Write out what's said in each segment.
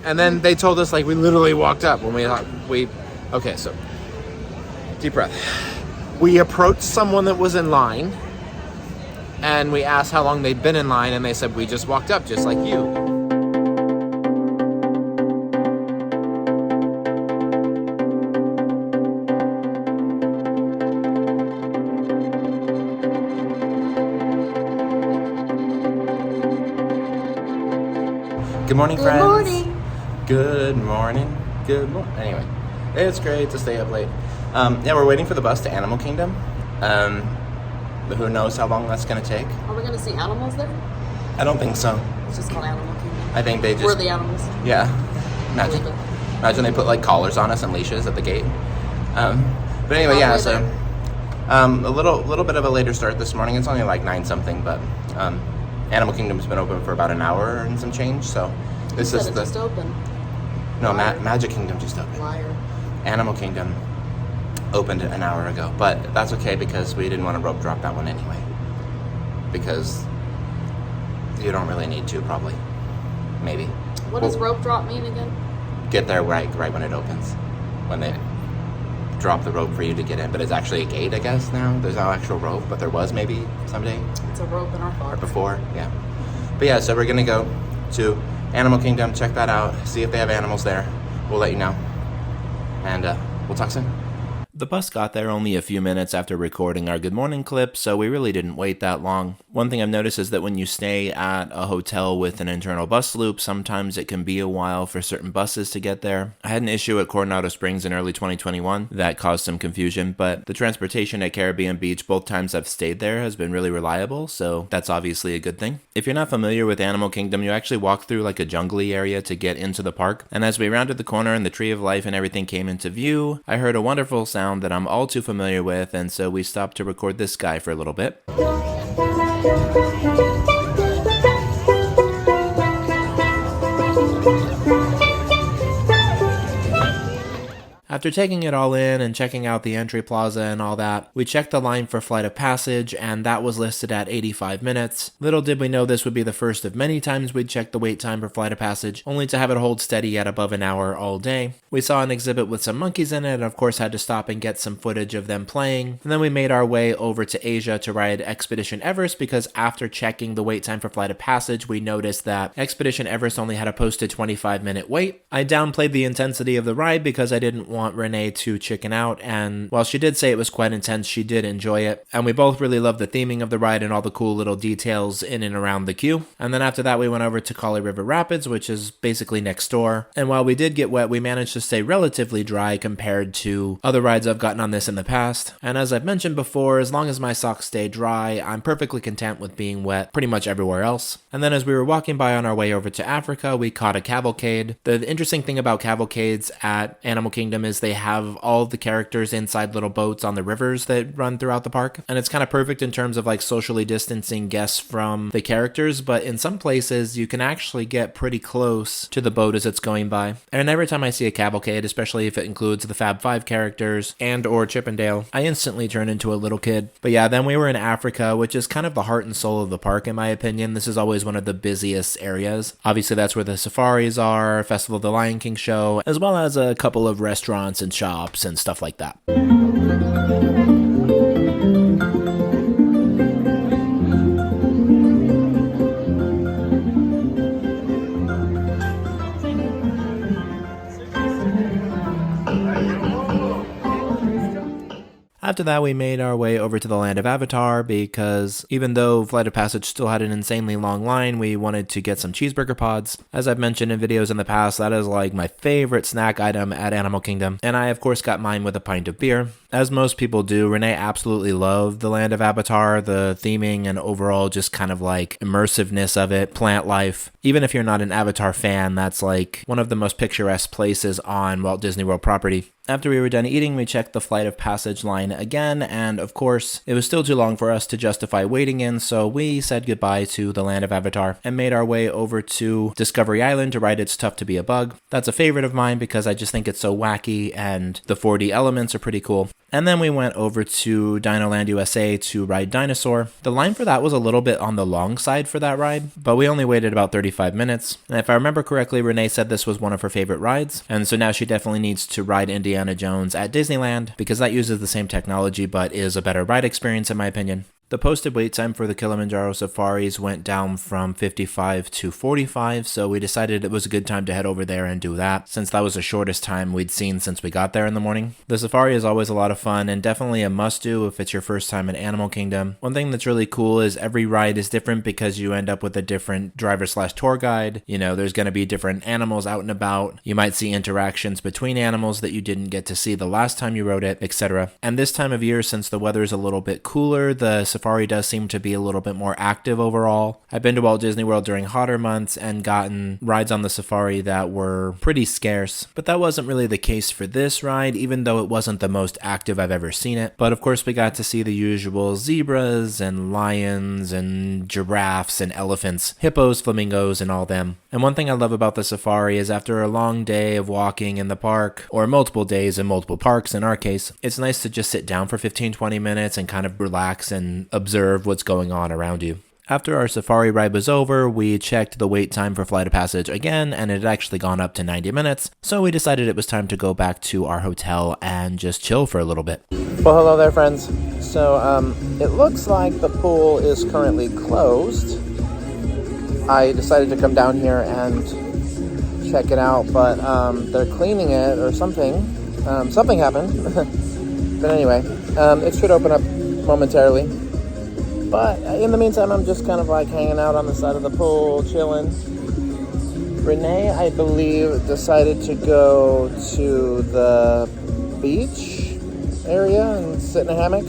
And then they told us, like, we literally walked up when okay, so deep breath. We approached someone that was in line and we asked how long they'd been in line, and they said, we just walked up just like you. Good morning, friends. Good morning. Good morning. Good morning. Anyway, it's great to stay up late. Yeah, we're waiting for the bus to Animal Kingdom. Who knows how long that's going to take? Are we going to see animals there? I don't think so. It's just called Animal Kingdom. I think they just... We're the animals. Yeah. Imagine they put, like, collars on us and leashes at the gate. But anyway, yeah, so... a little bit of a later start this morning. It's only like 9 something, but... Animal Kingdom's been open for about an hour and some change, so this is just open. No, Magic Kingdom just opened. Liar. Animal Kingdom opened an hour ago, but that's okay because we didn't want to rope drop that one anyway. Because you don't really need to, probably. Maybe. What does rope drop mean again? Get there right when it opens. When they drop the rope for you to get in, but it's actually a gate, I guess, now. There's no actual rope, but there was maybe someday. It's a rope in our park. Or before, yeah. But yeah, so we're gonna go to Animal Kingdom, check that out, see if they have animals there. We'll let you know. And we'll talk soon. The bus got there only a few minutes after recording our good morning clip, so we really didn't wait that long. One thing I've noticed is that when you stay at a hotel with an internal bus loop, sometimes it can be a while for certain buses to get there. I had an issue at Coronado Springs in early 2021 that caused some confusion, but the transportation at Caribbean Beach both times I've stayed there has been really reliable, so that's obviously a good thing. If you're not familiar with Animal Kingdom, you actually walk through like a jungly area to get into the park, and as we rounded the corner and the Tree of Life and everything came into view, I heard a wonderful sound that I'm all too familiar with, and so we stopped to record this guy for a little bit. After taking it all in and checking out the entry plaza and all that, we checked the line for Flight of Passage, and that was listed at 85 minutes. Little did we know this would be the first of many times we'd check the wait time for Flight of Passage, only to have it hold steady at above an hour all day. We saw an exhibit with some monkeys in it, and of course had to stop and get some footage of them playing. And then we made our way over to Asia to ride Expedition Everest, because after checking the wait time for Flight of Passage, we noticed that Expedition Everest only had a posted 25-minute wait. I downplayed the intensity of the ride because I didn't want Renee to chicken out, and while she did say it was quite intense, she did enjoy it, and we both really loved the theming of the ride and all the cool little details in and around the queue. And then after that we went over to Cauli River Rapids, which is basically next door, and while we did get wet, we managed to stay relatively dry compared to other rides I've gotten on this in the past. And as I've mentioned before, as long as my socks stay dry, I'm perfectly content with being wet pretty much everywhere else. And then as we were walking by on our way over to Africa, we caught a cavalcade. The interesting thing about cavalcades at Animal Kingdom is they have all of the characters inside little boats on the rivers that run throughout the park, and it's kind of perfect in terms of like socially distancing guests from the characters, but in some places you can actually get pretty close to the boat as it's going by. And every time I see a cavalcade, especially if it includes the Fab Five characters and or Chip and Dale, I instantly turn into a little kid. But yeah, then we were in Africa, which is kind of the heart and soul of the park in my opinion. This is always one of the busiest areas. Obviously that's where the safaris are, Festival of the Lion King show, as well as a couple of restaurants and shops and stuff like that. After that, we made our way over to the Land of Avatar because even though Flight of Passage still had an insanely long line, we wanted to get some cheeseburger pods. As I've mentioned in videos in the past, that is like my favorite snack item at Animal Kingdom, and I of course got mine with a pint of beer. As most people do, Renee absolutely loved the Land of Avatar, the theming and overall just kind of like immersiveness of it, plant life. Even if you're not an Avatar fan, that's like one of the most picturesque places on Walt Disney World property. After we were done eating, we checked the Flight of Passage line again, and of course, it was still too long for us to justify waiting in, so we said goodbye to the Land of Avatar and made our way over to Discovery Island to ride It's Tough to Be a Bug. That's a favorite of mine because I just think it's so wacky and the 4D elements are pretty cool. And then we went over to Dinoland USA to ride Dinosaur. The line for that was a little bit on the long side for that ride, but we only waited about 35 minutes. And if I remember correctly, Renee said this was one of her favorite rides, and so now she definitely needs to ride Indiana Jones at Disneyland because that uses the same technology but is a better ride experience in my opinion. The posted wait time for the Kilimanjaro safaris went down from 55 to 45, so we decided it was a good time to head over there and do that, since that was the shortest time we'd seen since we got there in the morning. The safari is always a lot of fun and definitely a must-do if it's your first time in Animal Kingdom. One thing that's really cool is every ride is different because you end up with a different driver/tour guide. You know, there's going to be different animals out and about. You might see interactions between animals that you didn't get to see the last time you rode it, etc. And this time of year, since the weather is a little bit cooler, the safari does seem to be a little bit more active overall. I've been to Walt Disney World during hotter months and gotten rides on the safari that were pretty scarce, but that wasn't really the case for this ride, even though it wasn't the most active I've ever seen it. But of course we got to see the usual zebras and lions and giraffes and elephants, hippos, flamingos, and all them. And one thing I love about the safari is after a long day of walking in the park, or multiple days in multiple parks in our case, it's nice to just sit down for 15-20 minutes and kind of relax and observe what's going on around you. After our safari ride was over, we checked the wait time for Flight of Passage again, and it had actually gone up to 90 minutes, so we decided it was time to go back to our hotel and just chill for a little bit. Well, hello there, friends. So, it looks like the pool is currently closed. I decided to come down here and check it out, but they're cleaning it or something. Something happened. But anyway, it should open up momentarily. But in the meantime, I'm just kind of like hanging out on the side of the pool, chilling. Renee, I believe, decided to go to the beach area and sit in a hammock.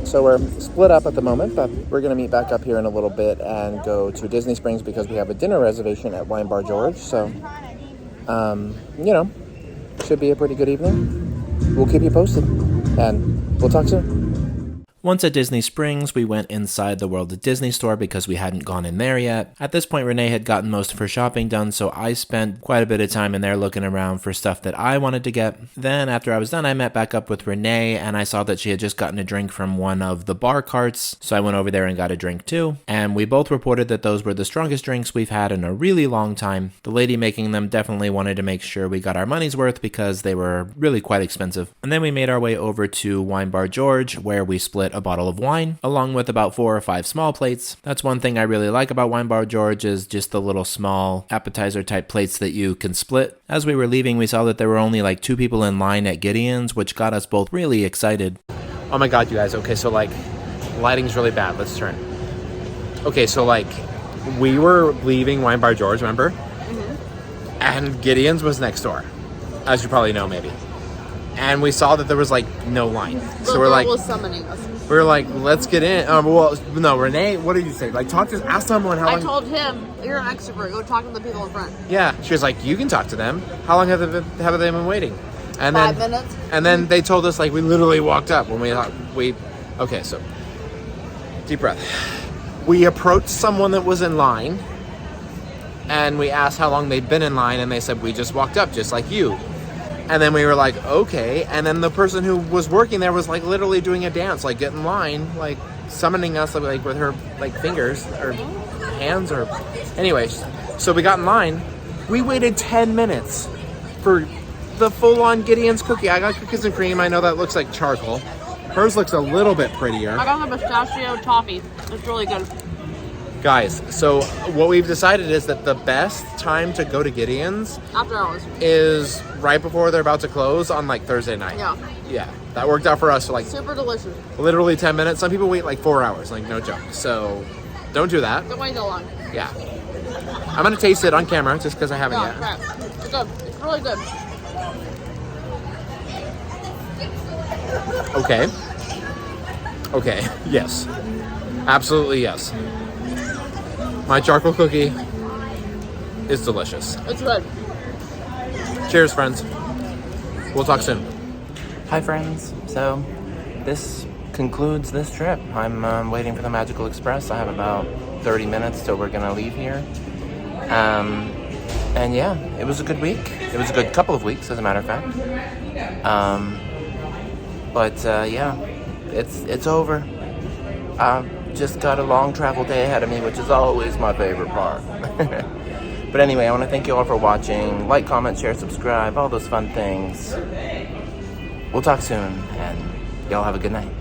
So we're split up at the moment, but we're going to meet back up here in a little bit and go to Disney Springs because we have a dinner reservation at Wine Bar George. So, you know, should be a pretty good evening. We'll keep you posted, and we'll talk soon. Once at Disney Springs, we went inside the World of Disney store because we hadn't gone in there yet. At this point, Renee had gotten most of her shopping done, so I spent quite a bit of time in there looking around for stuff that I wanted to get. Then, after I was done, I met back up with Renee, and I saw that she had just gotten a drink from one of the bar carts, so I went over there and got a drink too. And we both reported that those were the strongest drinks we've had in a really long time. The lady making them definitely wanted to make sure we got our money's worth because they were really quite expensive. And then we made our way over to Wine Bar George, where we split a bottle of wine, along with about 4 or 5 small plates. That's one thing I really like about Wine Bar George is just the little small appetizer type plates that you can split. As we were leaving, we saw that there were only like 2 people in line at Gideon's, which got us both really excited. Oh my god, you guys. Okay, so like, lighting's really bad. Let's turn. Okay, so like, we were leaving Wine Bar George, remember? Mm-hmm. And Gideon's was next door, as you probably know, maybe. And we saw that there was like no line. So we're like, was summoning us. We were like, let's get in. Well, no, Renee, what did you say? Like, ask someone how long. I told him, you're an extrovert. Go talk to the people in front. Yeah, she was like, you can talk to them. How long have they been waiting? And 5 minutes. And then they told us, like, we literally walked up when okay, so deep breath. We approached someone that was in line, and we asked how long they'd been in line, and they said, we just walked up, just like you. And then we were like, okay. And then the person who was working there was like literally doing a dance, like get in line, like summoning us like with her like fingers or hands or anyways. So we got in line. We waited 10 minutes for the full-on Gideon's cookie. I got cookies and cream. I know that looks like charcoal. Hers looks a little bit prettier. I got the pistachio toffee. It's really good. Guys, so what we've decided is that the best time to go to Gideon's After hours. is right before they're about to close on like Thursday night. Yeah. Yeah, that worked out for us for like Super delicious. literally 10 minutes. Some people wait like 4 hours, like no joke. So don't do that. Don't wait so long. Yeah. I'm going to taste it on camera just because I haven't yet. Right. It's good. It's really good. Okay. Yes. Absolutely yes. My charcoal cookie is delicious. It's good. Cheers, friends. We'll talk soon. Hi friends, so this concludes this trip. I'm waiting for the Magical Express. I have about 30 minutes till we're gonna leave here. And yeah, it was a good week. It was a good couple of weeks, as a matter of fact. But yeah, it's over. I've just got a long travel day ahead of me, which is always my favorite part. But anyway, I want to thank you all for watching. Like, comment, share, subscribe, all those fun things. We'll talk soon, and y'all have a good night.